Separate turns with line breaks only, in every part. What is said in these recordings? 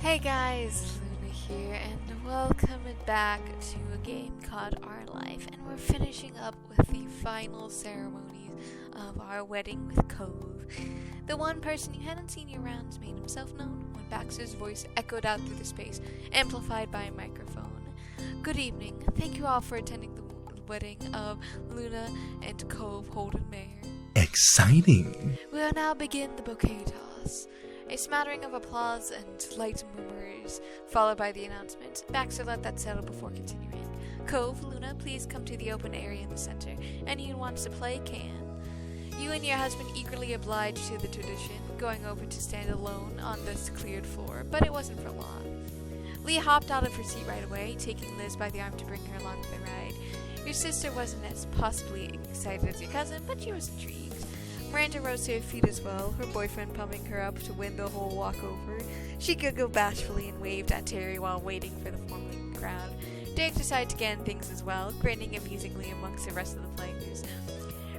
Hey guys, Luna here, and welcome back to a game called Our Life, and we're finishing up with the final ceremonies of our wedding with Cove. The one person you hadn't seen your rounds made himself known when Baxter's voice echoed out through the space, amplified by a microphone. Good evening. Thank you all for attending the wedding of Luna and Cove Holden Mayer.
Exciting!
We will now begin the bouquet toss. A smattering of applause and light murmurs, followed by the announcement. Baxter let that settle before continuing. Cove, Luna, please come to the open area in the center. Anyone who wants to play can. You and your husband eagerly obliged to the tradition, going over to stand alone on this cleared floor, but it wasn't for long. Leah hopped out of her seat right away, taking Liz by the arm to bring her along for the ride. Your sister wasn't as possibly excited as your cousin, but she was intrigued. Miranda rose to her feet as well, her boyfriend pumping her up to win the whole walkover. She giggled bashfully and waved at Terry while waiting for the forming crowd. Derek decided to get in things as well, grinning amusingly amongst the rest of the players.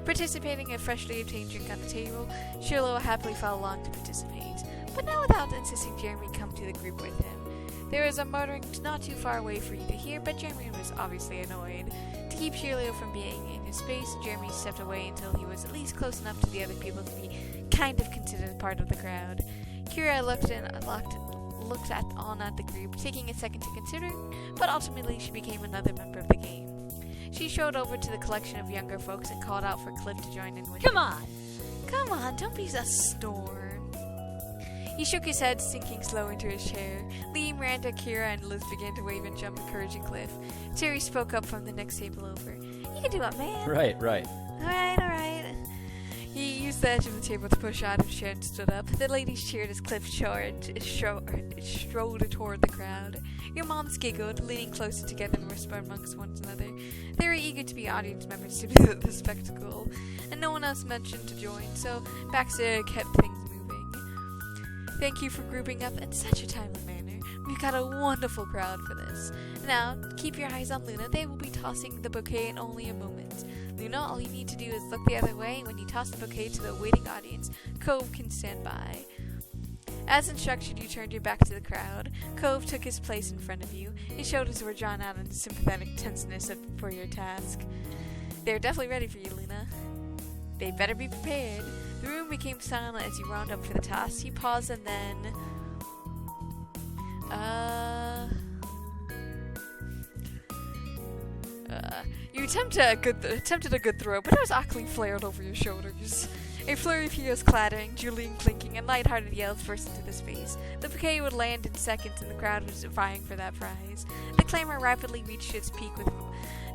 Participating a freshly obtained drink on the table, Shirlo happily fell along to participate, but not without insisting Jeremy come to the group with him. There was a muttering not too far away for you to hear, but Jeremy was obviously annoyed. To keep Shirley from being in his space, Jeremy stepped away until he was at least close enough to the other people to be kind of considered part of the crowd. Kira looked on at the group, taking a second to consider, but ultimately she became another member of the game. She strode over to the collection of younger folks and called out for Cliff to join in with
Come
her.
on!
Come on, don't be a storm. He shook his head, sinking slow into his chair. Lee, Miranda, Kira, and Liz began to wave and jump, encouraging Cliff. Terry spoke up from the next table over. You can do it, man.
Right.
Alright. He used the edge of the table to push out of his chair and stood up. The ladies cheered as Cliff strode toward the crowd. Your moms giggled, leaning closer together and whispered amongst one another. They were eager to be audience members to the spectacle, and no one else mentioned to join, so Baxter kept things moving. Thank you for grouping up in such a timely manner. We've got a wonderful crowd for this. Now, keep your eyes on Luna. They will be tossing the bouquet in only a moment. Luna, all you need to do is look the other way, and when you toss the bouquet to the waiting audience, Cove can stand by. As instructed, you turned your back to the crowd. Cove took his place in front of you. His shoulders were drawn out in sympathetic tenseness for your task. They're definitely ready for you, Luna. They better be prepared. The room became silent as you wound up for the toss. You paused and then... You attempted a good throw, but it was awkwardly flared over your shoulders. A flurry of heels clattering, Julian clinking, and lighthearted yells burst into the space. The bouquet would land in seconds, and the crowd was vying for that prize. The clamor rapidly reached its peak with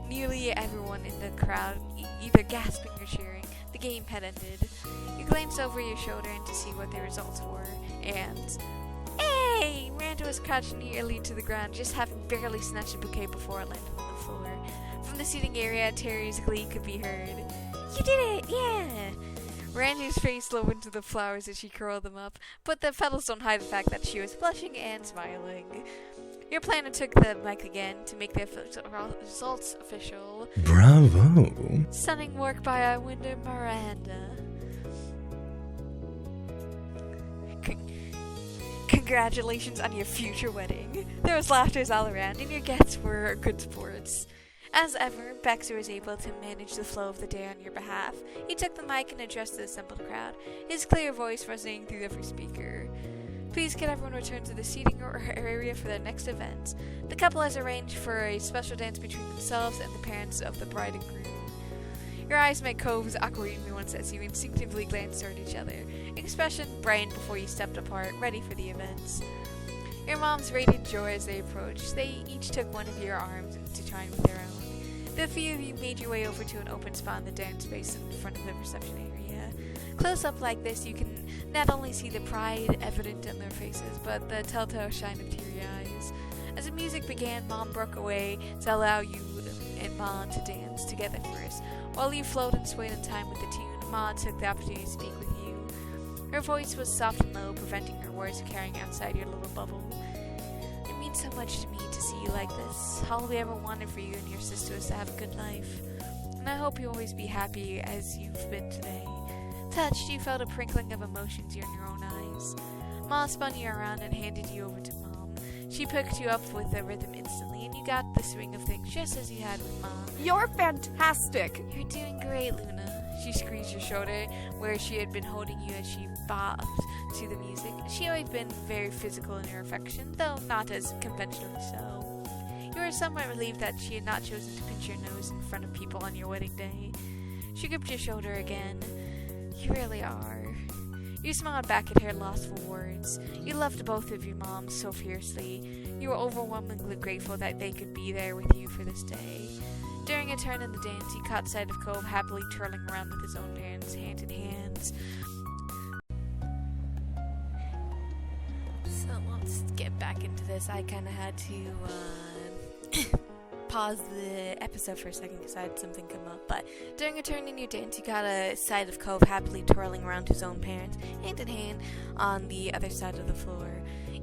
nearly everyone in the crowd either gasping or cheering. The game had ended. You glanced over your shoulder and to see what the results were, and... Hey! Miranda was crouched nearly to the ground, just having barely snatched the bouquet before it landed on the floor. From the seating area, Terry's glee could be heard. You did it! Yeah! Miranda's face lowered into the flowers as she curled them up, but the petals don't hide the fact that she was blushing and smiling. Your planner took the mic again to make the results official.
Bravo!
Stunning work by our winner, Miranda. Congratulations on your future wedding. There was laughter all around, and your guests were good sports. As ever, Baxter was able to manage the flow of the day on your behalf. He took the mic and addressed the assembled crowd, his clear voice resonating through every speaker. Please can everyone return to the seating area for their next event. The couple has arranged for a special dance between themselves and the parents of the bride and groom. Your eyes met Cove's awkward nuance as you instinctively glanced toward each other, expression brightened before you stepped apart, ready for the events. Your moms radiated joy as they approached. They each took one of your arms to join with their own. The few of you made your way over to an open spot in the dance space in front of the reception area. Close up like this, you can not only see the pride evident in their faces, but the telltale shine of teary eyes. As the music began, Mom broke away to allow you and Ma to dance together first. While you flowed and swayed in time with the tune, Ma took the opportunity to speak with you. Her voice was soft and low, preventing her words from carrying outside your little bubble. It means so much to me to see you like this. All we ever wanted for you and your sister was to have a good life. And I hope you always be happy as you've been today. Touched, you felt a prickling of emotions in your own eyes. Ma spun you around and handed you over to Mom. She picked you up with the rhythm instantly, and you got the swing of things just as you had with Mom.
You're fantastic!
You're doing great, Luna. She squeezed your shoulder where she had been holding you as she bobbed to the music. She always been very physical in her affection, though not as conventionally so. You were somewhat relieved that she had not chosen to pinch your nose in front of people on your wedding day. She gripped your shoulder again. You really are. You smiled back at her, lost for words. You loved both of your moms so fiercely. You were overwhelmingly grateful that they could be there with you for this day. During a turn in the dance, you caught sight of Cove happily twirling around with his own parents, hand in hand. So let's get back into this. I kind of had to pause the episode for a second because I had something come up. But during a turn in your dance, you got a sight of Cove happily twirling around his own parents, hand in hand, on the other side of the floor.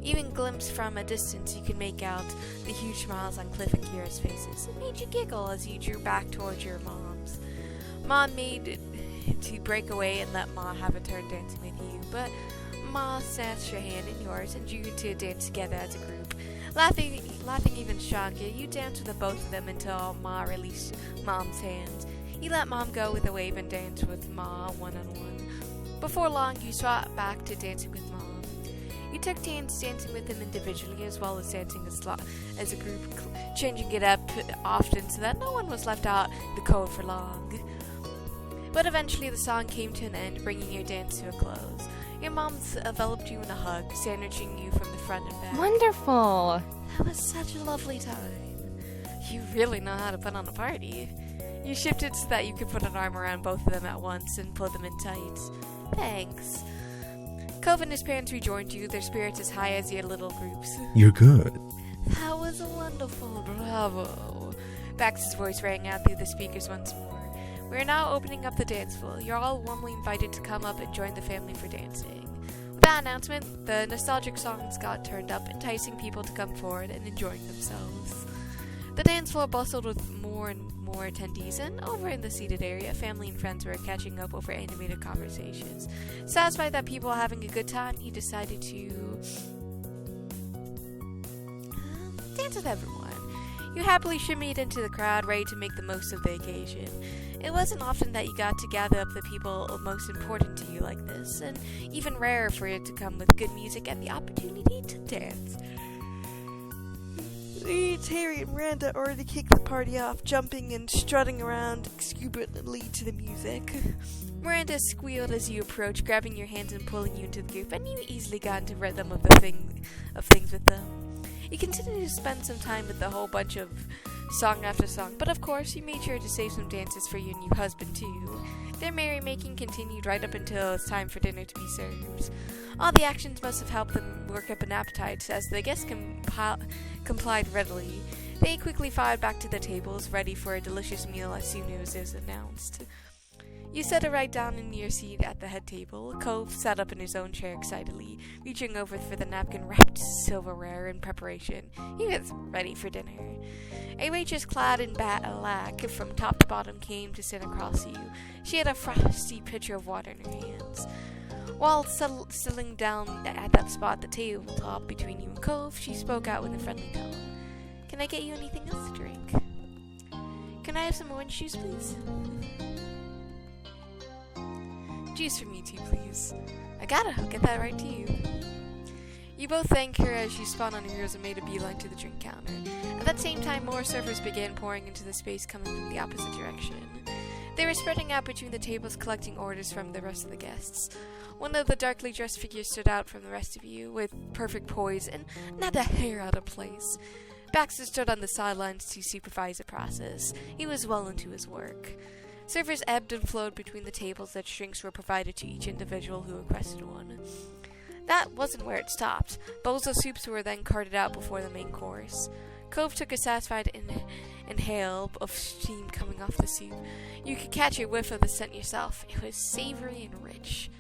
Even glimpsed from a distance, you could make out the huge smiles on Cliff and Kira's faces. It made you giggle as you drew back towards your moms. Mom made to break away and let Ma have a turn dancing with you, but Ma snatched your hand in yours and drew you to dance together as a group. Laughing even stronger, you danced with both of them until Ma released Mom's hands. You let Mom go with a wave and danced with Ma one-on-one. Before long, you swapped back to dancing with Mom. You took turns dancing with them individually as well as dancing as a group, changing it up often so that no one was left out the cold for long. But eventually the song came to an end, bringing your dance to a close. Your mom enveloped you in a hug, sandwiching you from the front and back.
Wonderful!
That was such a lovely time. You really know how to put on a party. You shifted so that you could put an arm around both of them at once and pull them in tight. Thanks. Cove and his parents rejoined you, their spirits as high as your little groups.
You're good.
That was wonderful, bravo. Bax's voice rang out through the speakers once more. We are now opening up the dance floor. You're all warmly invited to come up and join the family for dancing. With that announcement, the nostalgic songs got turned up, enticing people to come forward and enjoying themselves. The dance floor bustled with more and more attendees, and over in the seated area, family and friends were catching up over animated conversations. Satisfied that people were having a good time, he decided to dance with everyone. You happily shimmied into the crowd, ready to make the most of the occasion. It wasn't often that you got to gather up the people most important to you like this, and even rarer for it to come with good music and the opportunity to dance. Terry and Miranda already kicked the party off, jumping and strutting around exuberantly to the music. Miranda squealed as you approached, grabbing your hands and pulling you into the group, and you easily got into rhythm of things with them. You continued to spend some time with the whole bunch of song after song, but of course you made sure to save some dances for your new husband too. Their merrymaking continued right up until it's time for dinner to be served. All the actions must have helped them work up an appetite, as the guests complied readily. They quickly filed back to the tables, ready for a delicious meal as soon as it was announced. You settled right down in your seat at the head table. Cove sat up in his own chair excitedly, reaching over for the napkin-wrapped silverware in preparation. He was ready for dinner. A waitress clad in black from top to bottom came to sit across you. She had a frosty pitcher of water in her hands. While settling down at that spot at the tabletop between you and Cove, she spoke out with a friendly tone. Can I get you anything else to drink? Can I have some orange juice, please? Juice for me too, please. I gotta get that right to you. You both thanked her as she spun on her heels and made a beeline to the drink counter. At that same time, more servers began pouring into the space coming from the opposite direction. They were spreading out between the tables, collecting orders from the rest of the guests. One of the darkly dressed figures stood out from the rest of you, with perfect poise and not a hair out of place. Baxter stood on the sidelines to supervise the process. He was well into his work. Servers ebbed and flowed between the tables as drinks were provided to each individual who requested one. That wasn't where it stopped. Bowls of soups were then carted out before the main course. Cove took a satisfied inhale of steam coming off the soup. You could catch a whiff of the scent yourself. It was savory and rich.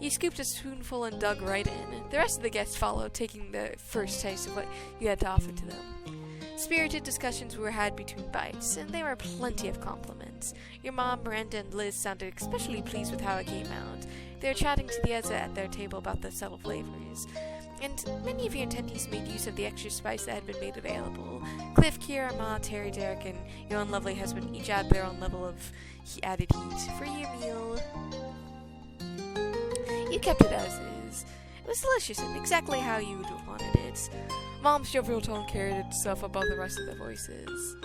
You scooped a spoonful and dug right in. The rest of the guests followed, taking the first taste of what you had to offer to them. Spirited discussions were had between bites, and there were plenty of compliments. Your mom, Miranda, and Liz sounded especially pleased with how it came out. They were chatting to the Ezra at their table about the subtle flavors. And many of your attendees made use of the extra spice that had been made available. Cliff, Kira, Ma, Terry, Derek, and your own lovely husband each added their own level of added heat for your meal. You kept it as is. It was delicious and exactly how you would have wanted it. Mom's jovial tone carried itself above the rest of the voices.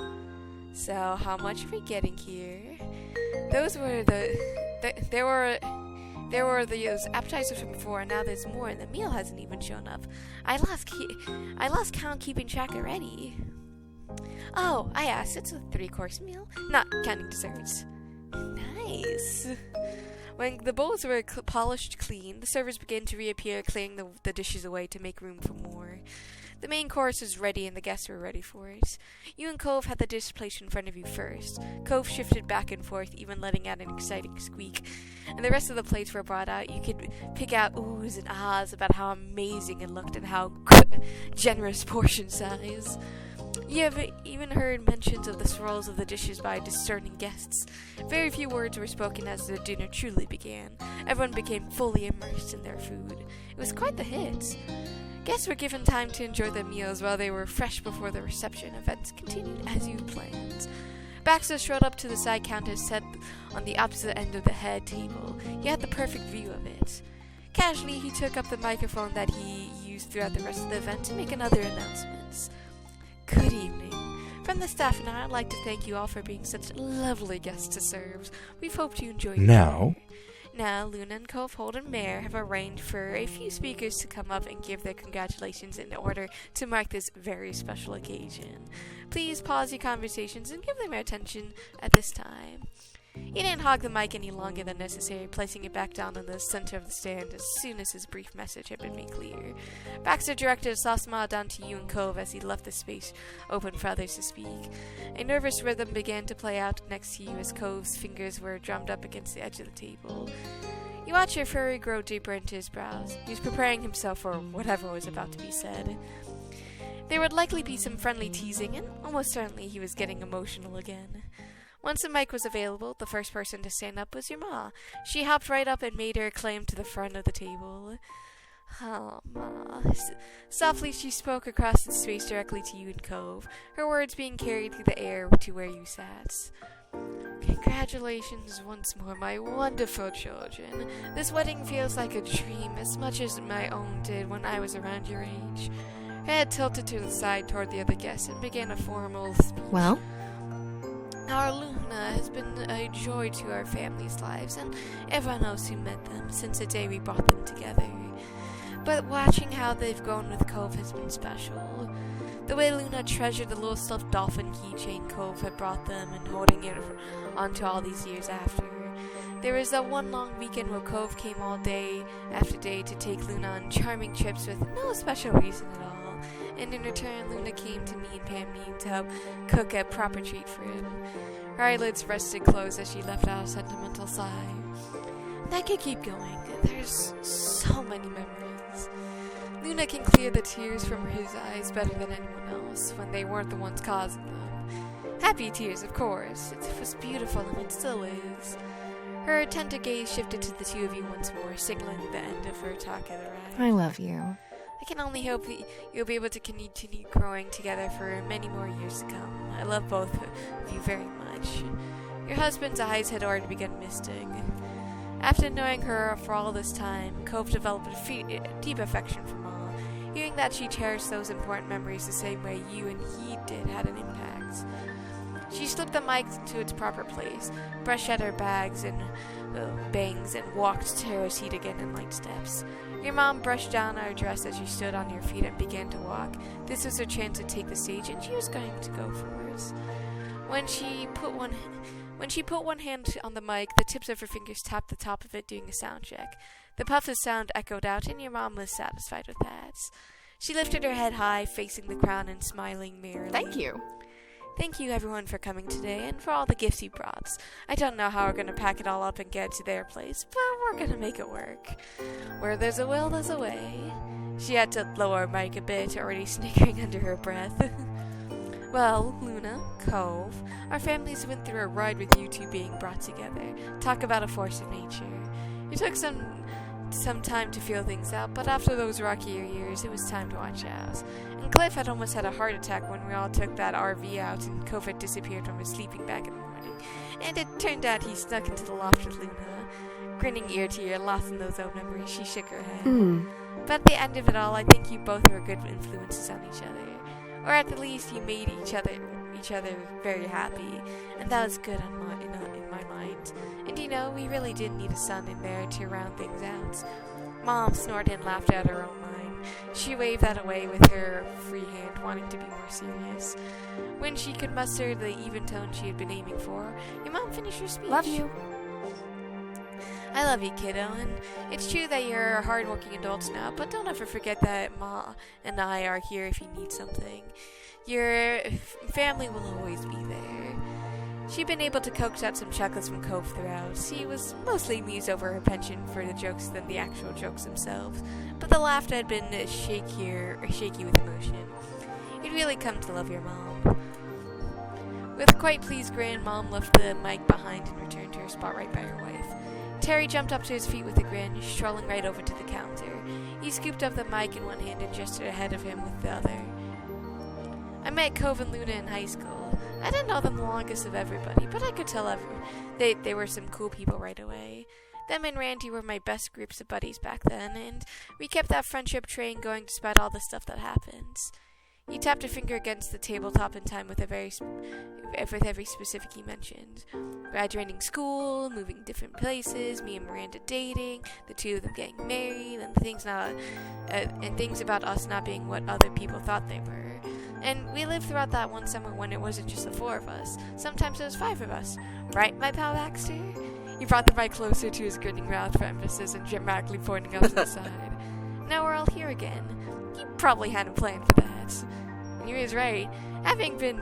So, how much are we getting here? Those were there were those appetizers from before, and now there's more, and the meal hasn't even shown up. I lost count keeping track already. Oh, I asked. It's a 3-course meal, not counting desserts. Nice. When the bowls were polished clean, the servers began to reappear, clearing the dishes away to make room for more. The main course was ready, and the guests were ready for it. You and Cove had the dish placed in front of you first. Cove shifted back and forth, even letting out an exciting squeak. And the rest of the plates were brought out. You could pick out oohs and ahs about how amazing it looked and how generous portion size. You have even heard mentions of the swirls of the dishes by discerning guests. Very few words were spoken as the dinner truly began. Everyone became fully immersed in their food. It was quite the hit. Guests were given time to enjoy their meals while they were fresh before the reception. Events continued as you planned. Baxter strode up to the side counter set on the opposite end of the head table. He had the perfect view of it. Casually, he took up the microphone that he used throughout the rest of the event to make another announcements. Good evening. From the staff and I'd like to thank you all for being such lovely guests to serve. We've hoped you enjoy your dinner. Now, Luna and Cove, Hold, and Mare have arranged for a few speakers to come up and give their congratulations in order to mark this very special occasion. Please pause your conversations and give them your attention at this time. He didn't hog the mic any longer than necessary, placing it back down in the center of the stand as soon as his brief message had been made clear. Baxter directed a soft smile down to you and Cove as he left the space open for others to speak. A nervous rhythm began to play out next to you as Cove's fingers were drummed up against the edge of the table. You watched your furry grow deeper into his brows. He was preparing himself for whatever was about to be said. There would likely be some friendly teasing, and almost certainly he was getting emotional again. Once the mic was available, the first person to stand up was your ma. She hopped right up and made her claim to the front of the table. Oh, Ma. Softly she spoke across the space directly to you and Cove, her words being carried through the air to where you sat. Congratulations once more, my wonderful children. This wedding feels like a dream as much as my own did when I was around your age. Her head tilted to the side toward the other guests and began a formal speech.
Well?
Our Luna has been a joy to our families' lives and everyone else who met them since the day we brought them together. But watching how they've grown with Cove has been special. The way Luna treasured the little stuffed dolphin keychain Cove had brought them and holding it onto all these years after. There was that one long weekend where Cove came all day after day to take Luna on charming trips with no special reason at all. And in return, Luna came to me and Pammy to help cook a proper treat for him. Her eyelids rested closed as she left out a sentimental sigh. And I could keep going. There's so many memories. Luna can clear the tears from his eyes better than anyone else when they weren't the ones causing them. Happy tears, of course. It was beautiful and it still is. Her attentive gaze shifted to the two of you once more, signaling the end of her talk had arrived.
I love you.
I can only hope that you'll be able to continue growing together for many more years to come. I love both of you very much. Your husband's eyes had already begun misting. After knowing her for all this time, Cove developed a deep affection for Ma. Hearing that she cherished those important memories the same way you and he did had an impact. She slipped the mic to its proper place, brushed at her bags and bangs, and walked to her seat again in light steps. Your mom brushed down her dress as she stood on her feet and began to walk. This was her chance to take the stage, and she was going to go for it. When she put one hand on the mic, the tips of her fingers tapped the top of it, doing a sound check. The puff of sound echoed out, and your mom was satisfied with that. She lifted her head high, facing the crowd and smiling merrily.
Thank you.
Thank you, everyone, for coming today and for all the gifts you brought. I don't know how we're going to pack it all up and get it to their place, but we're going to make it work. Where there's a will, there's a way. She had to lower her mic a bit, already snickering under her breath. Well, Luna, Cove, our families went through a ride with you two being brought together. Talk about a force of nature. It took some time to feel things out, but after those rockier years, it was time to watch out. And Cliff had almost had a heart attack when we all took that RV out and Cove had disappeared from his sleeping bag in the morning. And it turned out he snuck into the loft with Luna. Grinning ear to ear, lost in those old memories, she shook her head. But at the end of it all, I think you both were good influences on each other. Or at the least, you made each other very happy. And that was good in my mind. And we really did need a son in there to round things out. Mom snorted and laughed out her own mind. She waved that away with her free hand, wanting to be more serious. When she could muster the even tone she had been aiming for, your mom finished her speech.
Love you.
I love you, kiddo, and it's true that you're hard-working adults now, but don't ever forget that Ma and I are here if you need something. Your family will always be there. She'd been able to coax out some chuckles from Cove throughout. She was mostly amused over her penchant for the jokes than the actual jokes themselves, but the laughter had been shaky with emotion. You'd really come to love your mom. With a quite pleased grin, Mom left the mic behind and returned to her spot right by her wife. Terry jumped up to his feet with a grin, strolling right over to the counter. He scooped up the mic in one hand and gestured ahead of him with the other. I met Cove and Luna in high school. I didn't know them the longest of everybody, but I could tell they were some cool people right away. Them and Randy were my best groups of buddies back then, and we kept that friendship train going despite all the stuff that happens. He tapped a finger against the tabletop in time with every specific he mentioned. Graduating school, moving different places, me and Miranda dating, the two of them getting married, and things about us not being what other people thought they were. And we lived throughout that one summer when it wasn't just the four of us. Sometimes it was five of us. Right, my pal Baxter? He brought the mic closer to his grinning mouth for emphasis and dramatically pointing up to the side. Now we're all here again. You probably hadn't planned for that. And he was right. Having been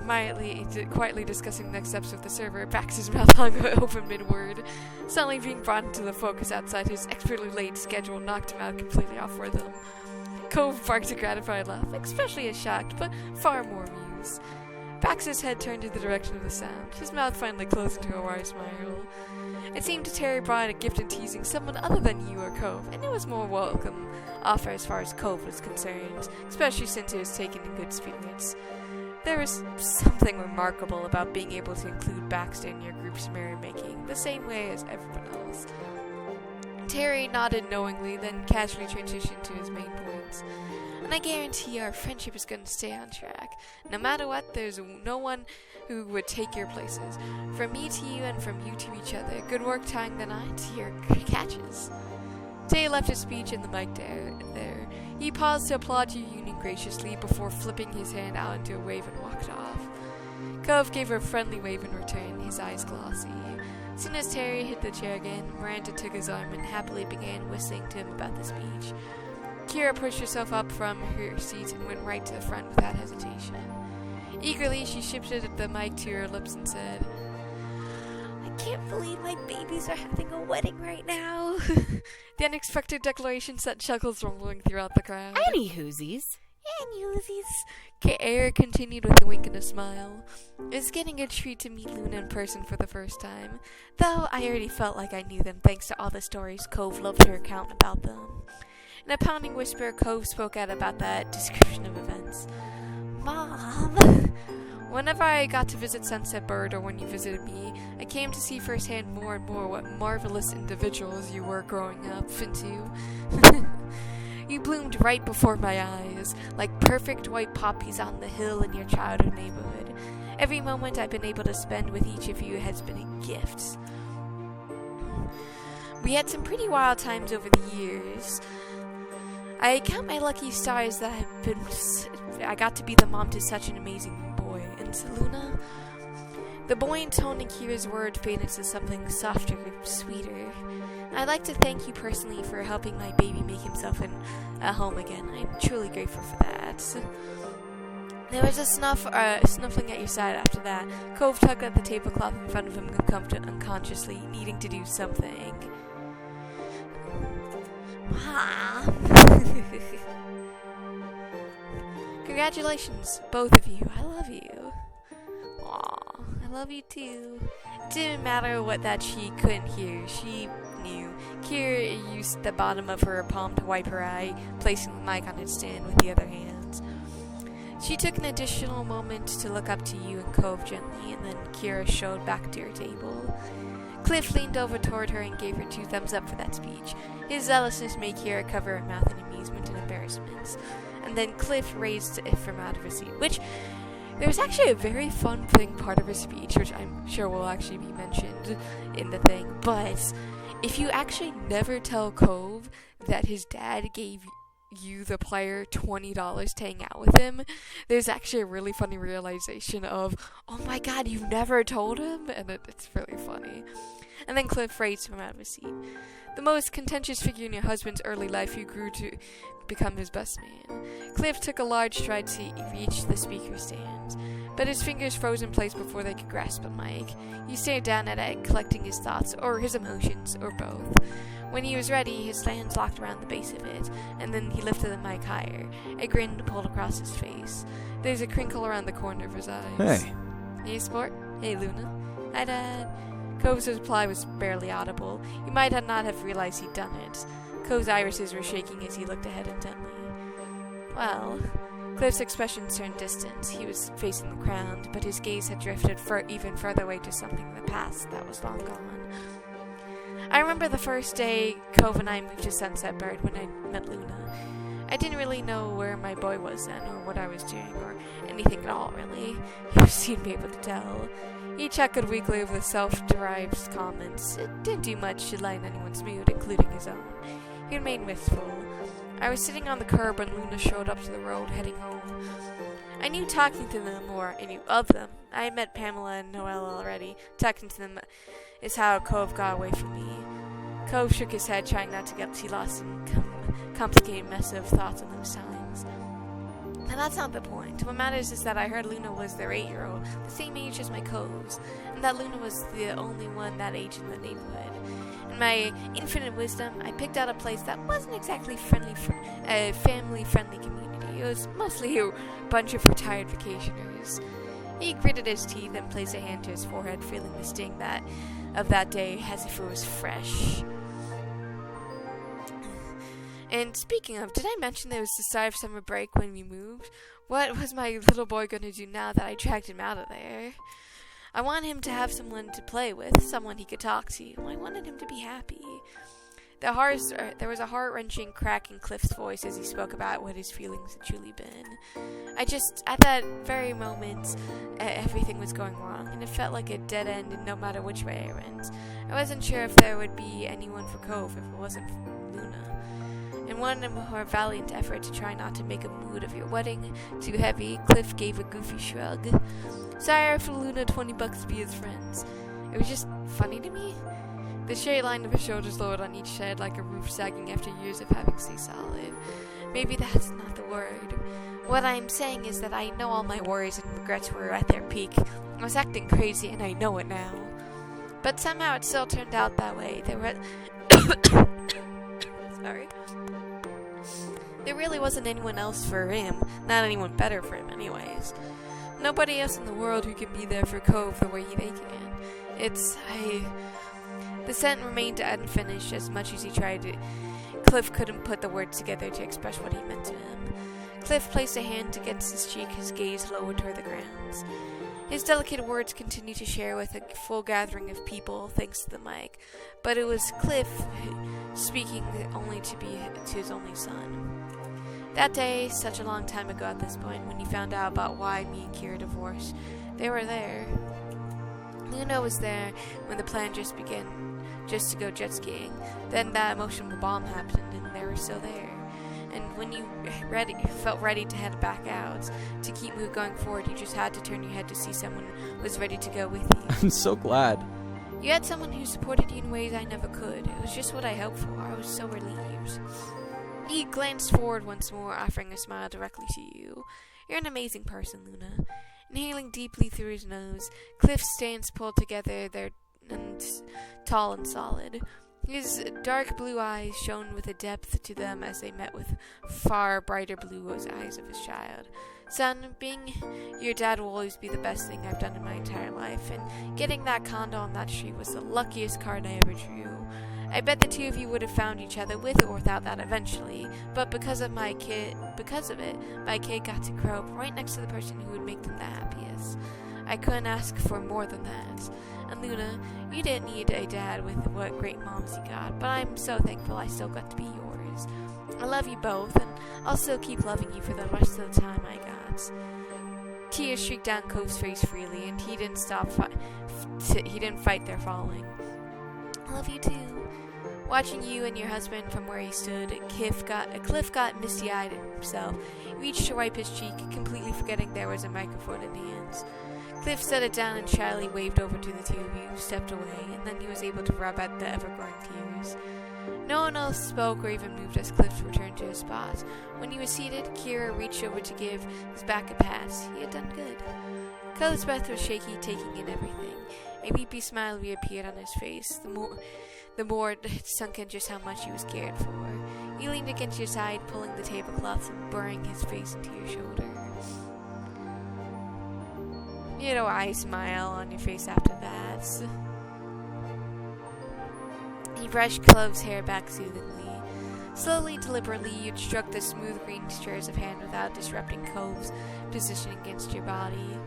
quietly discussing next steps with the server, Baxter's mouth hung open mid-word. Suddenly being brought into the focus outside his expertly laid schedule knocked him out completely off rhythm. Cove barked a gratified laugh, especially as shocked, but far more amused. Baxter's head turned in the direction of the sound. His mouth finally closed into a wide smile. It seemed to Terry brought a gift in teasing someone other than you or Cove, and it was more welcome offer as far as Cove was concerned, especially since it was taken in good spirits. There was something remarkable about being able to include Baxter in your group's merrymaking, the same way as everyone else. Terry nodded knowingly, then casually transitioned to his main points. And I guarantee our friendship is going to stay on track. No matter what, there's no one who would take your places. From me to you and from you to each other. Good work tying the knot to your catches. Tay left his speech in the mic there. He paused to applaud your union graciously before flipping his hand out into a wave and walked off. Cove gave her a friendly wave in return, his eyes glossy. As soon as Terry hit the chair again, Miranda took his arm and happily began whistling to him about the speech. Kira pushed herself up from her seat and went right to the front without hesitation. Eagerly, she shifted the mic to her lips and said, "I can't believe my babies are having a wedding right now." The unexpected declaration sent chuckles rumbling throughout the crowd.
Anywhoosies.
Eric continued with a wink and a smile. It's getting a treat to meet Luna in person for the first time, though I already felt like I knew them thanks to all the stories Cove loved to recount about them. In a pounding whisper, Cove spoke out about that description of events. "Mom!" Whenever I got to visit Sunset Bird or when you visited me, I came to see firsthand more and more what marvelous individuals you were growing up into. You bloomed right before my eyes, like perfect white poppies on the hill in your childhood neighborhood. Every moment I've been able to spend with each of you has been a gift. We had some pretty wild times over the years. I count my lucky stars that I got to be the mom to such an amazing boy. And Luna, the buoyant tone in Kira's word faded to something softer, sweeter. I'd like to thank you personally for helping my baby make himself a home again. I'm truly grateful for that. There was a snuffling at your side after that. Cove tugged at the tablecloth in front of him unconsciously, needing to do something. Congratulations, both of you. I love you. love you too. Didn't matter what that she couldn't hear, she knew. Kira used the bottom of her palm to wipe her eye, placing the mic on its stand with the other hand. She took an additional moment to look up to you and Cove gently, and then Kira showed back to her table. Cliff leaned over toward her and gave her 2 thumbs up for that speech. His zealousness made Kira cover her mouth in amusement and embarrassment. And then Cliff raised it from out of her seat, which there's actually a very fun thing part of her speech, which I'm sure will actually be mentioned in the thing. But if you actually never tell Cove that his dad gave you, the player, $20 to hang out with him, there's actually a really funny realization of, oh my god, you've never told him? And it's really funny. And then Cliff raised him out of his seat. The most contentious figure in your husband's early life, who grew to become his best man. Cliff took a large stride to reach the speaker stand, but his fingers froze in place before they could grasp the mic. He stared down at it, collecting his thoughts, or his emotions, or both. When he was ready, his hands locked around the base of it, and then he lifted the mic higher. A grin pulled across his face. There's a crinkle around the corner of his eyes.
Hey.
Hey, sport. Hey, Luna. Hi, Dad. Cove's reply was barely audible. He might not have realized he'd done it. Cove's irises were shaking as he looked ahead intently. Well, Cliff's expression turned distant. He was facing the ground, but his gaze had drifted even further away to something in the past that was long gone. I remember the first day Cove and I moved to Sunset Bird when I met Luna. I didn't really know where my boy was then, or what I was doing, or anything at all, really. You seemed able to tell. He chuckled weakly with self-derived comments. It didn't do much to lighten anyone's mood, including his own. He remained wistful. I was sitting on the curb when Luna showed up to the road, heading home. I knew talking to them, or I knew of them. I had met Pamela and Noelle already. Talking to them is how Cove got away from me. Cove shook his head, trying not to get too lost in complicated mess of thoughts in those times. And that's not the point. What matters is that I heard Luna was their 8-year-old, the same age as my Coves, and that Luna was the only one that age in the neighborhood. In my infinite wisdom, I picked out a place that wasn't exactly a family-friendly community. It was mostly a bunch of retired vacationers. He gritted his teeth and placed a hand to his forehead, feeling the sting of that day as if it was fresh. And speaking of, did I mention that it was the start of summer break when we moved? What was my little boy going to do now that I dragged him out of there? I wanted him to have someone to play with, someone he could talk to. I wanted him to be happy. There was a heart-wrenching crack in Cliff's voice as he spoke about what his feelings had truly been. At that very moment, everything was going wrong, and it felt like a dead end no matter which way I went. I wasn't sure if there would be anyone for Cove if it wasn't for Luna. In one more valiant effort to try not to make a mood of your wedding too heavy, Cliff gave a goofy shrug. Sorry, I offered Luna $20 to be his friends. It was just funny to me. The straight line of his shoulders lowered on each side like a roof sagging after years of having stayed solid. Maybe that's not the word. What I'm saying is that I know all my worries and regrets were at their peak. I was acting crazy and I know it now. But somehow it still turned out that way. Sorry. There really wasn't anyone else for him. Not anyone better for him anyways. Nobody else in the world who can be there for Cove the way they can. The sentence remained unfinished as much as he tried to. Cliff couldn't put the words together to express what he meant to him. Cliff placed a hand against his cheek, his gaze lowered toward the ground. His delicate words continued to share with a full gathering of people thanks to the mic, but it was Cliff speaking only to his only son. That day, such a long time ago at this point, when he found out about why me and Kira divorced, they were there. Luna was there when the plan just began, just to go jet skiing. Then that emotional bomb happened, and they were still there. And when you felt ready to head back out, to keep going forward, you just had to turn your head to see someone who was ready to go with you.
I'm so glad.
You had someone who supported you in ways I never could. It was just what I hoped for. I was so relieved. He glanced forward once more, offering a smile directly to you. You're an amazing person, Luna. Inhaling deeply through his nose, Cliff's stance pulled together and tall and solid. His dark blue eyes shone with a depth to them as they met with far brighter blue eyes of his child. Son, being your dad will always be the best thing I've done in my entire life, and getting that condo on that street was the luckiest card I ever drew. I bet the two of you would have found each other with or without that eventually, but because of it, my kid got to grow up right next to the person who would make them the happiest. I couldn't ask for more than that. And Luna, you didn't need a dad with what great moms you got, but I'm so thankful I still got to be yours. I love you both, and I'll still keep loving you for the rest of the time I got. Tears streaked down Cove's face freely, and he didn't fight their falling. I love you too. Watching you and your husband from where he stood, Cliff got misty-eyed himself. He reached to wipe his cheek, completely forgetting there was a microphone in hands. Cliff set it down and shyly waved over to the two of you, stepped away, and then he was able to rub at the ever-growing tears. No one else spoke or even moved as Cliff returned to his spot. When he was seated, Kira reached over to give his back a pat. He had done good. Cove's breath was shaky, taking in everything. A weepy smile reappeared on his face, the more it sunk in just how much he was cared for. He leaned against your side, pulling the tablecloth and burying his face into your shoulder. You had a wry smile on your face after that. He brushed Clove's hair back soothingly. Slowly, deliberately, you'd struck the smooth green strands of hand without disrupting Cove's position against your body.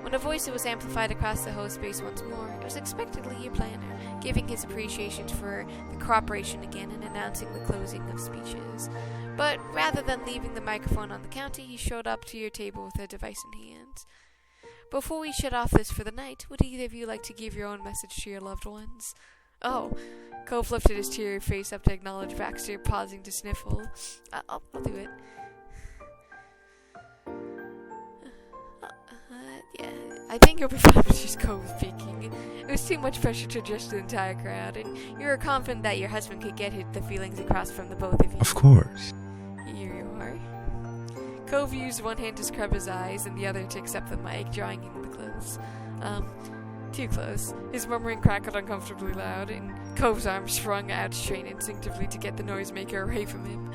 When a voice was amplified across the whole space once more, it was expectedly your planner, giving his appreciation for the cooperation again and announcing the closing of speeches. But rather than leaving the microphone on the counter, he showed up to your table with a device in hand. Before we shut off this for the night, would either of you like to give your own message to your loved ones? Oh, Cove lifted his teary face up to acknowledge Baxter, pausing to sniffle. I'll do it. Yeah, I think it'll be fine with just Cove speaking. It was too much pressure to address the entire crowd, and you were confident that your husband could get the feelings across from the both of you.
Of course.
Here you are. Cove used one hand to scrub his eyes and the other to accept the mic, drawing in the close. Too close. His murmuring crackled uncomfortably loud, and Cove's arm sprung out straight instinctively to get the noisemaker away from him.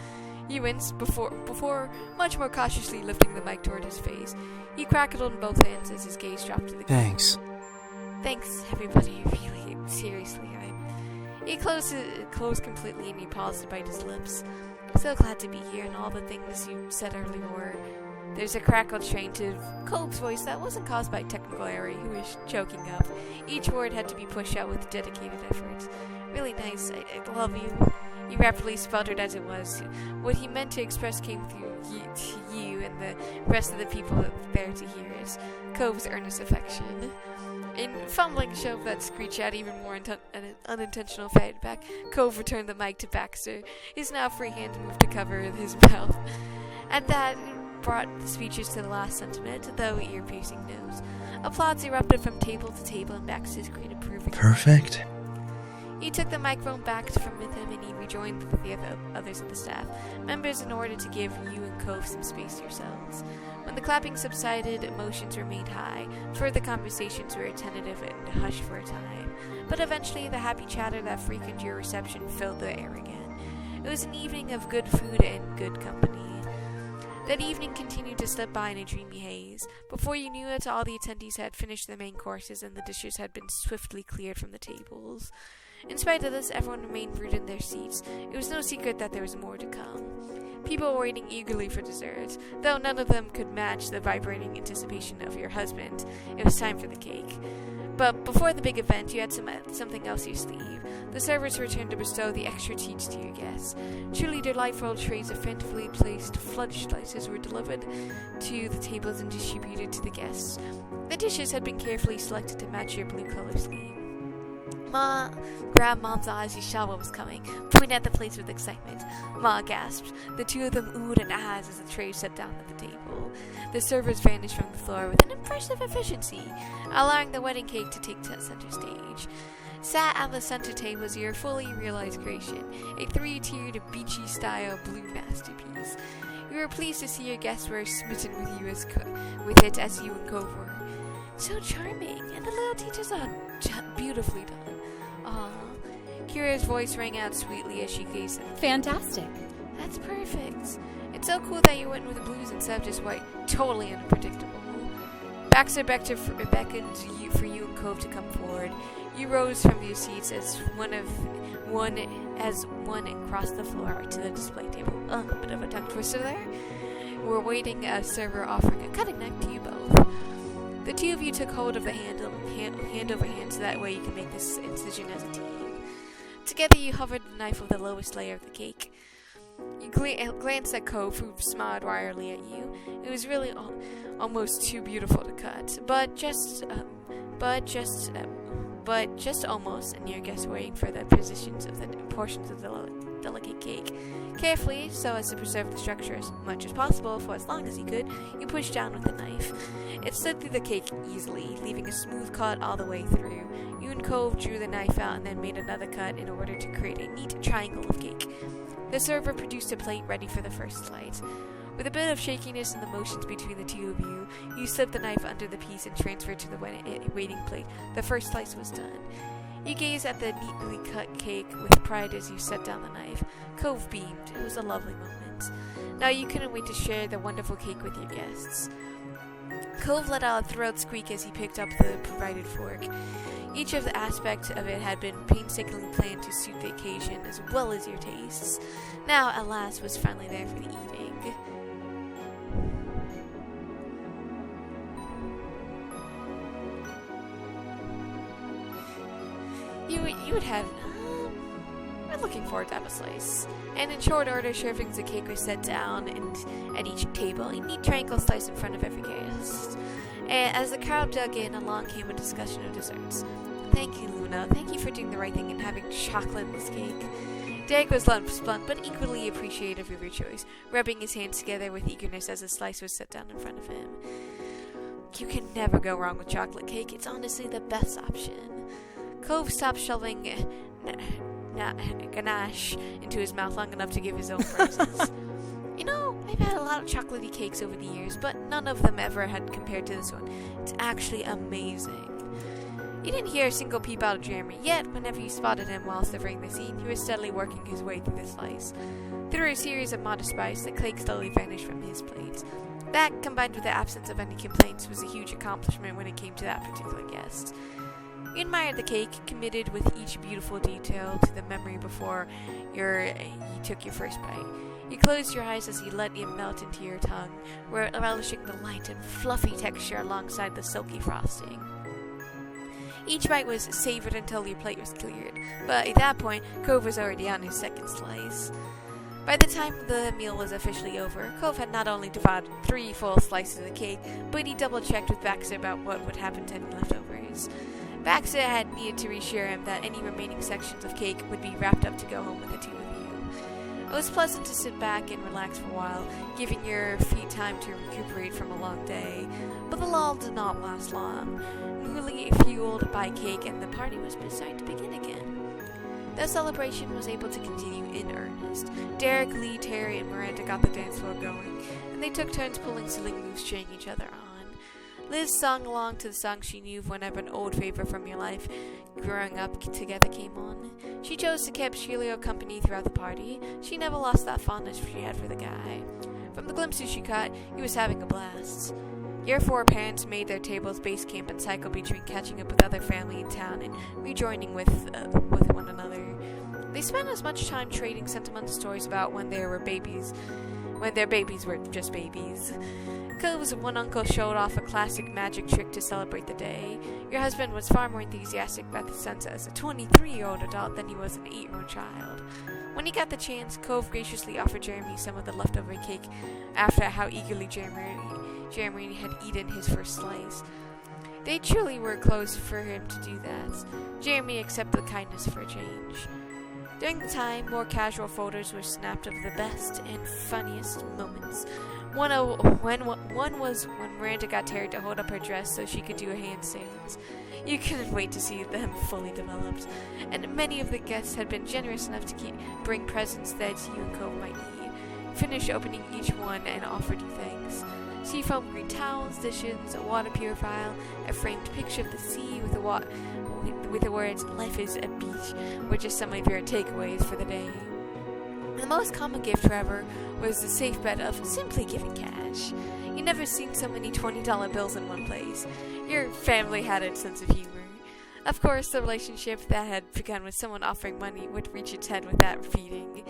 He winced before much more cautiously lifting the mic toward his face. He crackled in both hands as his gaze dropped to the ground. Thanks, everybody, really, seriously. He closed completely and he paused to bite his lips. So glad to be here, and all the things you said earlier were... There's a crackled strain to Cove's voice that wasn't caused by technical error. He was choking up. Each word had to be pushed out with dedicated effort. Really nice. I love you. He rapidly sputtered as it was. What he meant to express came through to you and the rest of the people there to hear it. Cove's earnest affection. In fumbling to shove that screech out even more unintentional feedback, Cove returned the mic to Baxter. His now free hand moved to cover his mouth. At that, brought the speeches to the last sentiment, though ear-piercing note. Applause erupted from table to table, and Baxter's great approving.
Perfect.
He took the microphone back from with him, and he rejoined with the others of the staff members in order to give you and Cove some space yourselves. When the clapping subsided, emotions remained high. Further conversations were tentative and hushed for a time, but eventually the happy chatter that frequented your reception filled the air again. It was an evening of good food and good company. That evening continued to slip by in a dreamy haze. Before you knew it, all the attendees had finished their main courses and the dishes had been swiftly cleared from the tables. In spite of this, everyone remained rooted in their seats. It was no secret that there was more to come. People were waiting eagerly for dessert, though none of them could match the vibrating anticipation of your husband. It was time for the cake. But before the big event, you had something else in your sleeve. The servers returned to bestow the extra treats to your guests. Truly delightful trays of fancifully placed fudge slices were delivered to the tables and distributed to the guests. The dishes had been carefully selected to match your blue color scheme. Ma grabbed Mom's eye as he saw what was coming, pointing at the plates with excitement. Ma gasped. The two of them oohed and ahed as the trays set down at the table. The servers vanished from the floor with an impressive efficiency, allowing the wedding cake to take to center stage. Sat at the center table was your fully realized creation, a three-tiered, beachy-style blue masterpiece. You were pleased to see your guests were smitten with it as you and Cove were. So charming, and the little teachers are beautifully done. Aw. Kira's voice rang out sweetly as she gazed at him.
Fantastic.
That's perfect. It's so cool that you went with blues instead of just white. Totally unpredictable. Baxter beckoned for you and Cove to come forward. You rose from your seats as one and crossed the floor to the display table. A bit of a tongue twister there. We're waiting a server offering a cutting knife to you both. The two of you took hold of the hand over hand so that way you can make this incision as a team. Together you hovered the knife over the lowest layer of the cake. You glanced at Cove, who smiled wryly at you. It was really almost too beautiful to cut, but just almost, and your guests waiting for the portions of the delicate cake. Carefully, so as to preserve the structure as much as possible for as long as you could, you pushed down with the knife. It slid through the cake easily, leaving a smooth cut all the way through. You and Cove drew the knife out and then made another cut in order to create a neat triangle of cake. The server produced a plate ready for the first slice. With a bit of shakiness in the motions between the two of you, you slipped the knife under the piece and transferred to the waiting plate. The first slice was done. You gazed at the neatly cut cake with pride as you set down the knife. Cove beamed. It was a lovely moment. Now you couldn't wait to share the wonderful cake with your guests. Cove let out a thrilled squeak as he picked up the provided fork. Each of the aspects of it had been painstakingly planned to suit the occasion as well as your tastes. Now, at last, was finally there for the eating. You would have... we're looking forward to have a slice. And in short order, servings of cake were set down and at each table, a neat triangle slice in front of every guest. And as the crowd dug in, along came a discussion of desserts. Thank you, Luna. Thank you for doing the right thing and having chocolate in this cake. Derek was blunt, but equally appreciative of your choice, rubbing his hands together with eagerness as a slice was set down in front of him. You can never go wrong with chocolate cake. It's honestly the best option. Cove stopped shoving ganache into his mouth long enough to give his own praises. You know, I've had a lot of chocolatey cakes over the years, but none of them ever had compared to this one. It's actually amazing. You didn't hear a single peep out of Jeremy, yet whenever you spotted him while surveying the scene, he was steadily working his way through the slice. Through a series of modest bites, the cake slowly vanished from his plate. That, combined with the absence of any complaints, was a huge accomplishment when it came to that particular guest. You admired the cake, committed with each beautiful detail to the memory before you took your first bite. You closed your eyes as you let it melt into your tongue, relishing the light and fluffy texture alongside the silky frosting. Each bite was savored until your plate was cleared, but at that point, Cove was already on his second slice. By the time the meal was officially over, Cove had not only devoured 3 full slices of cake, but he double-checked with Baxter about what would happen to any leftovers. Baxter had needed to reassure him that any remaining sections of cake would be wrapped up to go home with the two of you. It was pleasant to sit back and relax for a while, giving your feet time to recuperate from a long day, but the lull did not last long. Newly fueled by cake, and the party was starting to begin again. The celebration was able to continue in earnest. Derek, Lee, Terry, and Miranda got the dance floor going, and they took turns pulling silly moves, cheering each other on. Liz sung along to the songs she knew whenever an old favorite from your life growing up together came on. She chose to keep Sheila company throughout the party. She never lost that fondness she had for the guy. From the glimpses she caught, he was having a blast. Your 4 parents made their tables base camp and cycled between catching up with other family in town and rejoining with one another. They spent as much time trading sentimental stories about when their babies were just babies. Cove's one uncle showed off a classic magic trick to celebrate the day. Your husband was far more enthusiastic about the sunset as a 23-year-old adult than he was an 8-year-old child. When he got the chance, Cove graciously offered Jeremy some of the leftover cake after how eagerly Jeremy had eaten his first slice. They truly were close for him to do that. Jeremy accepted the kindness for a change. During the time, more casual photos were snapped of the best and funniest moments. One was when Miranda got Terry to hold up her dress so she could do handstands. You couldn't wait to see them fully developed, and many of the guests had been generous enough to bring presents that you and Cove might need. Finished opening each one and offered you thanks. Seafoam green towels, dishes, a water purifier, a framed picture of the sea with the words "Life is a beach" were just some of your takeaways for the day. The most common gift, however, was the safe bet of simply giving cash. You never seen so many $20 bills in one place. Your family had a sense of humor. Of course, the relationship that had begun with someone offering money would reach its head with that repeating.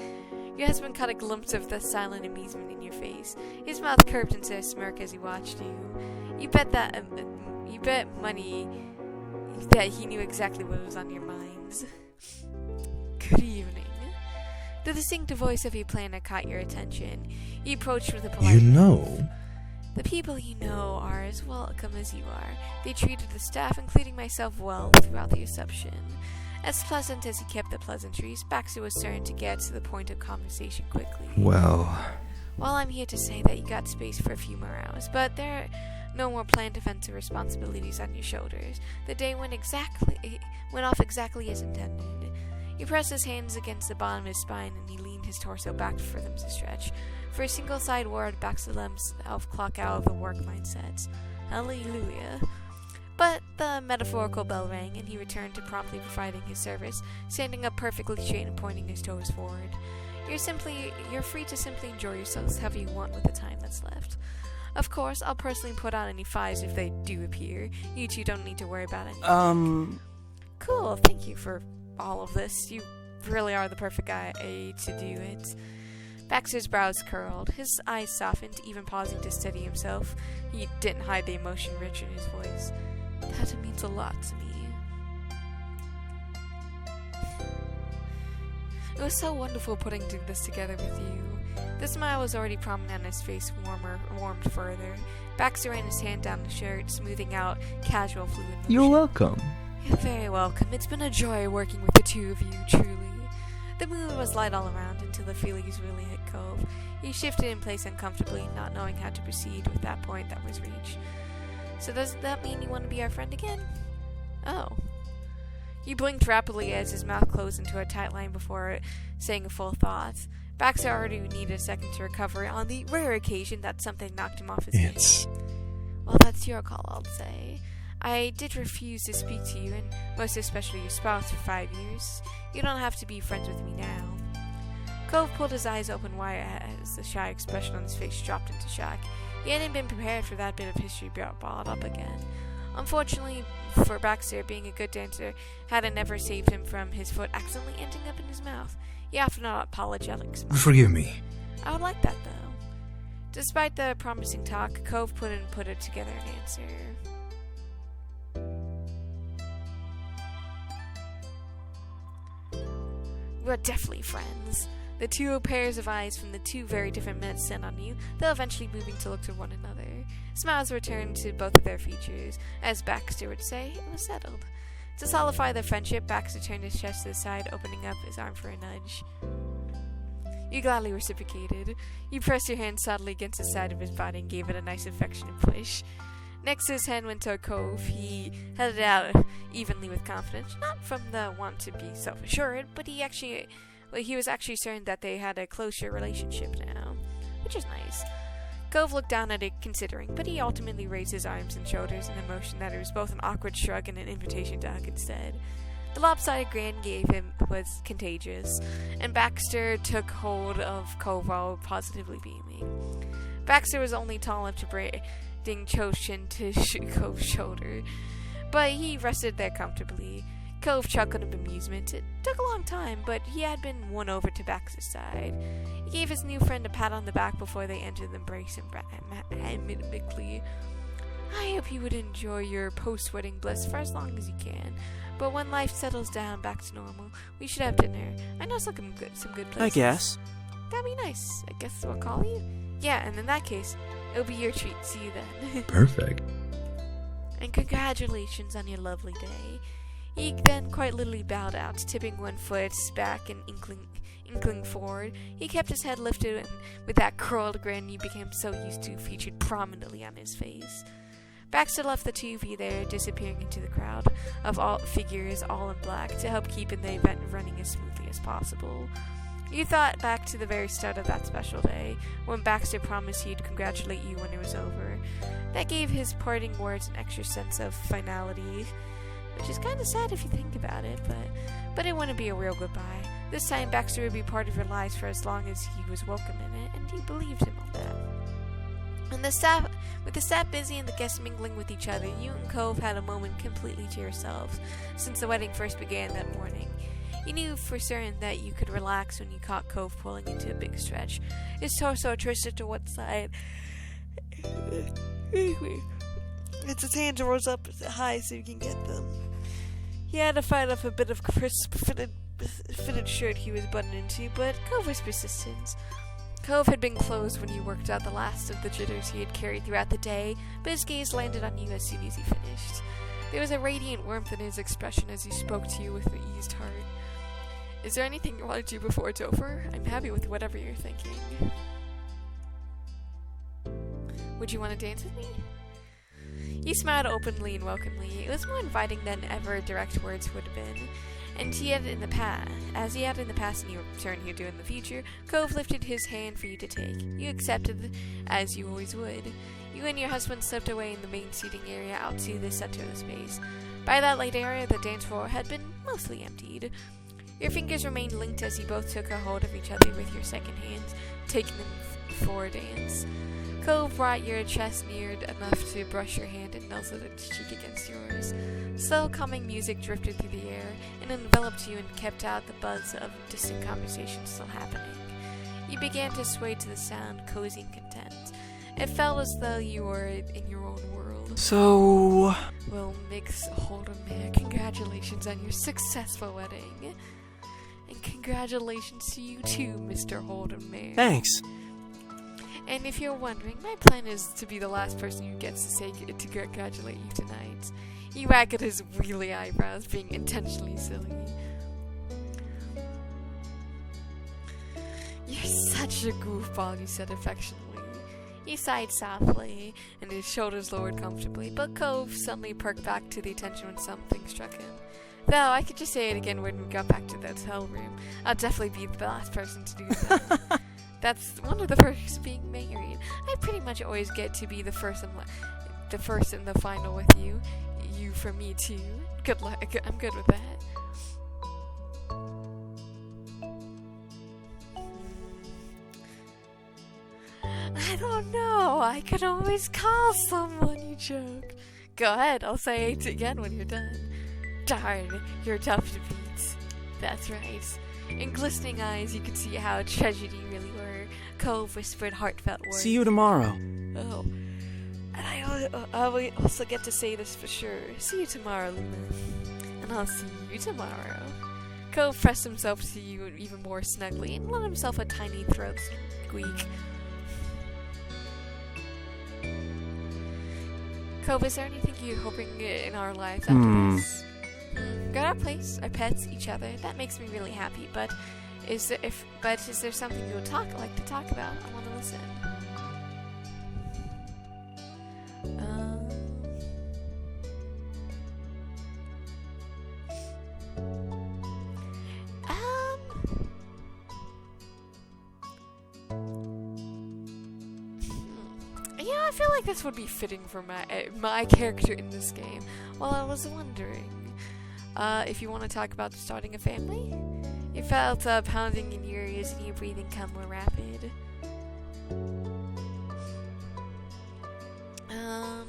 Your husband caught a glimpse of the silent amusement in your face. His mouth curved into a smirk as he watched you. You bet money that he knew exactly what was on your minds. Good evening. The distinct voice of your planner caught your attention. You approached with a polite
You know,
The people you know are as welcome as you are. They treated the staff, including myself, well throughout the reception. As pleasant as he kept the pleasantries, Baxter was certain to get to the point of conversation quickly.
well,
I'm here to say that you got space for a few more hours, but there are no more planned events or responsibilities on your shoulders. The day went off exactly as intended. He pressed his hands against the bottom of his spine and he leaned his torso back for them to stretch. For a single side word, Baxter let himself clock out of the work mindset. Hallelujah. But the metaphorical bell rang, and he returned to promptly providing his service, standing up perfectly straight and pointing his toes forward. You're free to simply enjoy yourselves however you want with the time that's left. Of course, I'll personally put out any fines if they do appear. You two don't need to worry about anything. Cool, thank you for all of this. You really are the perfect guy to do it. Baxter's brows curled, his eyes softened, even pausing to steady himself. He didn't hide the emotion rich in his voice. That means a lot to me. It was so wonderful putting this together with you. The smile was already prominent on his face, warmed further. Baxter ran his hand down the shirt, smoothing out casual fluid motion.
you're welcome.
You're very welcome. It's been a joy working with the two of you, truly. The moon was light all around until the feelies really hit Cove. He shifted in place uncomfortably, not knowing how to proceed with that point that was reached. So does that mean you want to be our friend again? Oh. He blinked rapidly as his mouth closed into a tight line before saying a full thought. Baxter already needed a second to recover on the rare occasion that something knocked him off his feet. Well, that's your call, I'll say. I did refuse to speak to you, and most especially your spouse, for 5 years. You don't have to be friends with me now. Cove pulled his eyes open wide as the shy expression on his face dropped into shock. He hadn't been prepared for that bit of history brought up again. Unfortunately for Baxter, being a good dancer hadn't ever saved him from his foot accidentally ending up in his mouth. He offered an apologetic smile.
Forgive me.
I would like that, though. Despite the promising talk, Cove put it together an answer. We're definitely friends. The two pairs of eyes from the two very different men sent on you, though eventually moving to look to one another. Smiles returned to both of their features. As Baxter would say, it was settled. To solidify their friendship, Baxter turned his chest to the side, opening up his arm for a nudge. You gladly reciprocated. You pressed your hand subtly against the side of his body and gave it a nice affectionate push. Next, his hand went to a Cove. He held it out evenly with confidence, not from the want to be self-assured, but he was actually certain that they had a closer relationship now, which is nice. Cove looked down at it, considering, but he ultimately raised his arms and shoulders in a motion that it was both an awkward shrug and an invitation to hug instead. The lopsided grin gave him was contagious, and Baxter took hold of Cove while positively beaming. Baxter was only tall enough to bring Cho's chin to Cove's shoulder, but he rested there comfortably. Cove chuckled in amusement. It took a long time, but he had been won over to Baxter's side. He gave his new friend a pat on the back before they entered the embrace amicably. I hope you would enjoy your post-wedding bliss for as long as you can, but when life settles down back to normal, we should have dinner. I know some good places.
I guess.
That'd be nice. I guess we'll call you? Yeah, and in that case, it'll be your treat. See you then.
Perfect.
And congratulations on your lovely day. He then quite literally bowed out, tipping one foot back and inkling forward. He kept his head lifted, and with that curled grin he became so used to featured prominently on his face. Baxter left the two of you there, disappearing into the crowd of all figures all in black to help keep the event running as smoothly as possible. You thought back to the very start of that special day, when Baxter promised he'd congratulate you when it was over. That gave his parting words an extra sense of finality, which is kind of sad if you think about it, but it wouldn't be a real goodbye. This time, Baxter would be part of your lives for as long as he was welcome in it, and you believed him on that. And with the staff busy and the guests mingling with each other, you and Cove had a moment completely to yourselves since the wedding first began that morning. You knew for certain that you could relax when you caught Cove pulling into a big stretch, his torso twisted to one side. It's his hands rose up high so you can get them. He had to fight off a bit of crisp fitted shirt he was buttoned into, but Cove was persistent. Cove had been closed when you worked out the last of the jitters he had carried throughout the day, but his gaze landed on you as soon as he finished. There was a radiant warmth in his expression as he spoke to you with an eased heart. Is there anything you want to do before it's over? I'm happy with whatever you're thinking. Would you want to dance with me? He smiled openly and welcomely. It was more inviting than ever direct words would have been. And he had in the past, and you return here to in the future, Cove lifted his hand for you to take. You accepted, as you always would. You and your husband slipped away in the main seating area out to the center of the space. By that late area, the dance floor had been mostly emptied. Your fingers remained linked as you both took a hold of each other with your second hands, taking them for a dance. Cove brought your chest near enough to brush your hand and nuzzled its cheek against yours. Slow, calming music drifted through the air and enveloped you and kept out the buzz of distant conversation still happening. You began to sway to the sound, cozy and content. It felt as though you were in your own world.
So...
Well, Mix Holdermere, congratulations on your successful wedding. And congratulations to you too, Mr. Holdermere.
Thanks.
And if you're wondering, my plan is to be the last person who gets to say to congratulate you tonight. He wagged his wheelie eyebrows, being intentionally silly. You're such a goofball, you said affectionately. He sighed softly, and his shoulders lowered comfortably, but Cove suddenly perked back to the attention when something struck him. Though, I could just say it again when we got back to the hotel room. I'll definitely be the last person to do that. That's one of the perks of being married. I pretty much always get to be the first and the final with you. You for me too. Good luck. I'm good with that. I don't know. I could always call someone, you joke. Go ahead. I'll say it again when you're done. Darn, you're tough to beat. That's right. In glistening eyes, you could see how treasured you really were. Cove whispered heartfelt words.
See you tomorrow.
Oh. And I also get to say this for sure. See you tomorrow, Luna. And I'll see you tomorrow. Cove pressed himself to you even more snugly and let himself a tiny throat squeak. Cove, is there anything you're hoping in our lives after this? Got our place, our pets, each other. That makes me really happy. But is there something you would like to talk about? I want to listen. Yeah, I feel like this would be fitting for my character in this game. Well, I was wondering. If you want to talk about starting a family? You felt pounding in your ears and your breathing come more rapid. I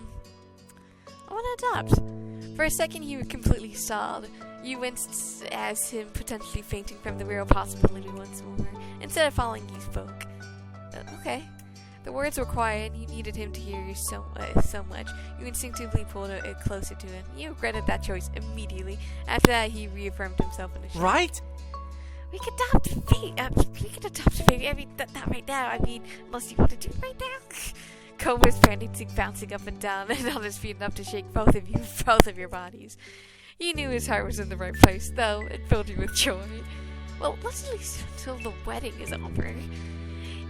want to adopt. For a second, you were completely stalled. You winced as him potentially fainting from the real possibility once more. Instead of following, you spoke. Okay. The words were quiet, and you needed him to hear you so much. You instinctively pulled it closer to him. You regretted that choice immediately. After that, he reaffirmed himself in a shout.
Right?
We could adopt a baby. I mean, not right now. I mean, unless you want to do it right now. Cove was frantically bouncing up and down and on his feet enough to shake both of your bodies. You knew his heart was in the right place, though. It filled you with joy. Well, let's at least until the wedding is over.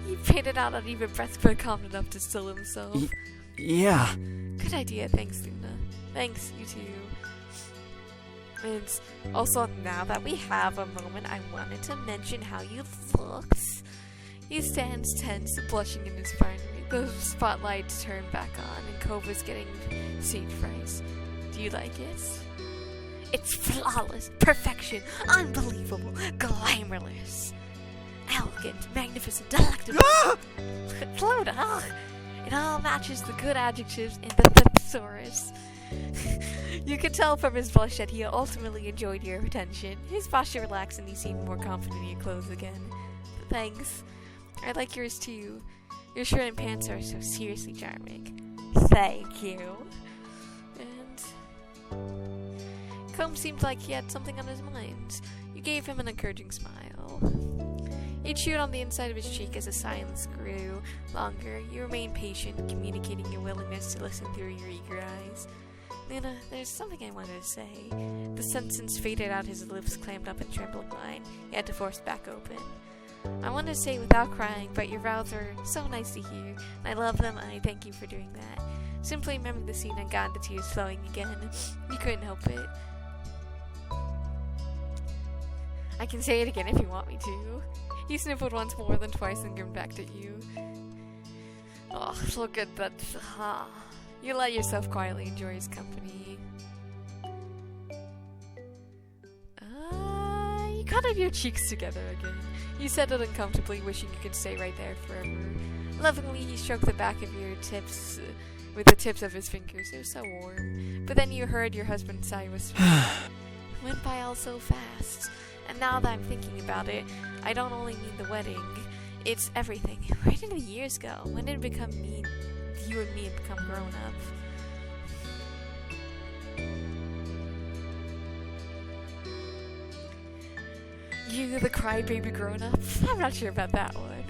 He painted out uneven breath, but calm enough to still himself.
Yeah.
Good idea. Thanks, Luna. Thanks, you too. And also, now that we have a moment, I wanted to mention how you looked. He stands tense, blushing in his finery. The spotlight turned back on, and Cove was getting stage fright. Do you like it? It's flawless, perfection, unbelievable, glamorous, elegant, magnificent, delectable. Slow down. It all matches the good adjectives in the thesaurus. You could tell from his blush that he ultimately enjoyed your attention. His posture relaxed and he seemed more confident in your clothes again. Thanks. I like yours too. Your shirt and pants are so seriously charming. Thank you. And Cove seemed like he had something on his mind. You gave him an encouraging smile. He chewed on the inside of his cheek as the silence grew longer. You remained patient, communicating your willingness to listen through your eager eyes. Luna, there's something I wanted to say. The sentence faded out, his lips clammed up in trembling line. He had to force it back open. I wanted to say without crying, but your vows are so nice to hear, and I love them, and I thank you for doing that. Simply remembering the scene and got the tears flowing again. You couldn't help it. I can say it again if you want me to. He sniffled once more, then twice, and grinned back at you. Oh, look at that. You let yourself quietly enjoy his company. You cuddled your cheeks together again. You settled uncomfortably, wishing you could stay right there forever. Lovingly, he stroked the back of your tips with the tips of his fingers. It was so warm. But then you heard your husband's sigh whisper. It went by all so fast. And now that I'm thinking about it, I don't only mean the wedding. It's everything. Where did the years go? When did it become me? You and me had become grown up. You, the crybaby grown up? I'm not sure about that one.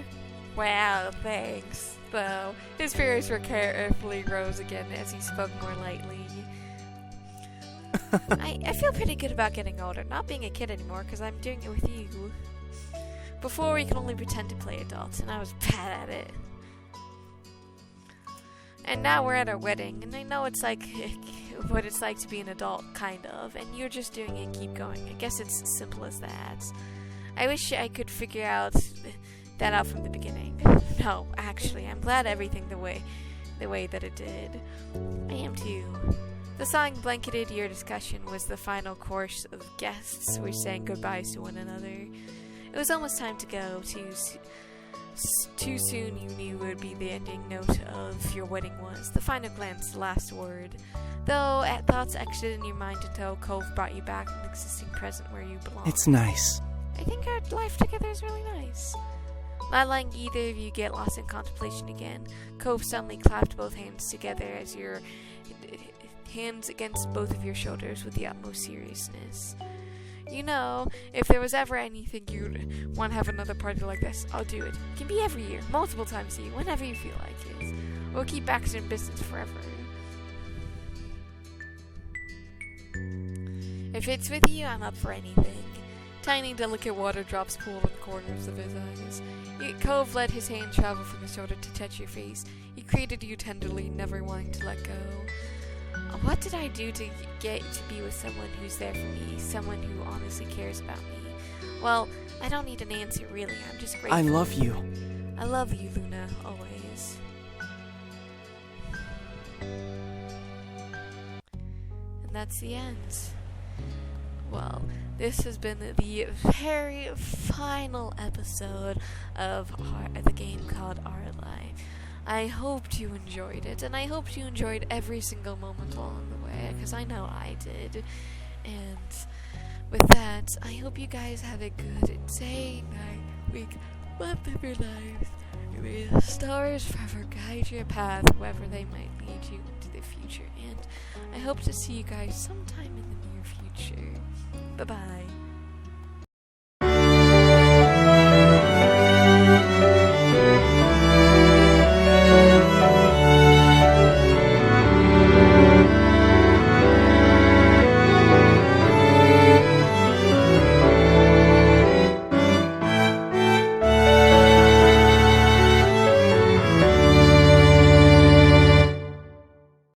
Wow, thanks. Though, his fears were carefully rose again as he spoke more lightly. I feel pretty good about getting older, not being a kid anymore, because I'm doing it with you. Before, we could only pretend to play adults, and I was bad at it. And now we're at our wedding, and I know it's like what it's like to be an adult, kind of, and you're just doing it and keep going. I guess it's as simple as that. I wish I could figure that out from the beginning. No, actually, I'm glad everything the way that it did. I am too. The song blanketed your discussion was the final course of guests who were saying goodbyes to one another. It was almost time to go. Too soon you knew it would be the ending note of your wedding was. The final glance, the last word. Though thoughts exited in your mind until Cove brought you back in the existing present where you belong.
It's nice.
I think our life together is really nice. Not letting either of you get lost in contemplation again, Cove suddenly clapped both hands together as your hands against both of your shoulders with the utmost seriousness. You know, if there was ever anything you'd want to have another party like this, I'll do it. It can be every year, multiple times a year, whenever you feel like it. We'll keep Baxter in business forever. If it's with you, I'm up for anything. Tiny, delicate water drops pooled in the corners of his eyes. Cove let his hand travel from his shoulder to touch your face. He created you tenderly, never wanting to let go. What did I do to get to be with someone who's there for me, someone who honestly cares about me? Well, I don't need an answer, really. I'm just grateful.
I love you.
I love you, Luna, always. And that's the end. Well, this has been the very final episode of the game called Our Life. I hoped you enjoyed it, and I hoped you enjoyed every single moment along the way, because I know I did. And with that, I hope you guys have a good day, night, week, month of your lives. May the stars forever guide your path, wherever they might lead you into the future. And I hope to see you guys sometime in the near future. Bye-bye.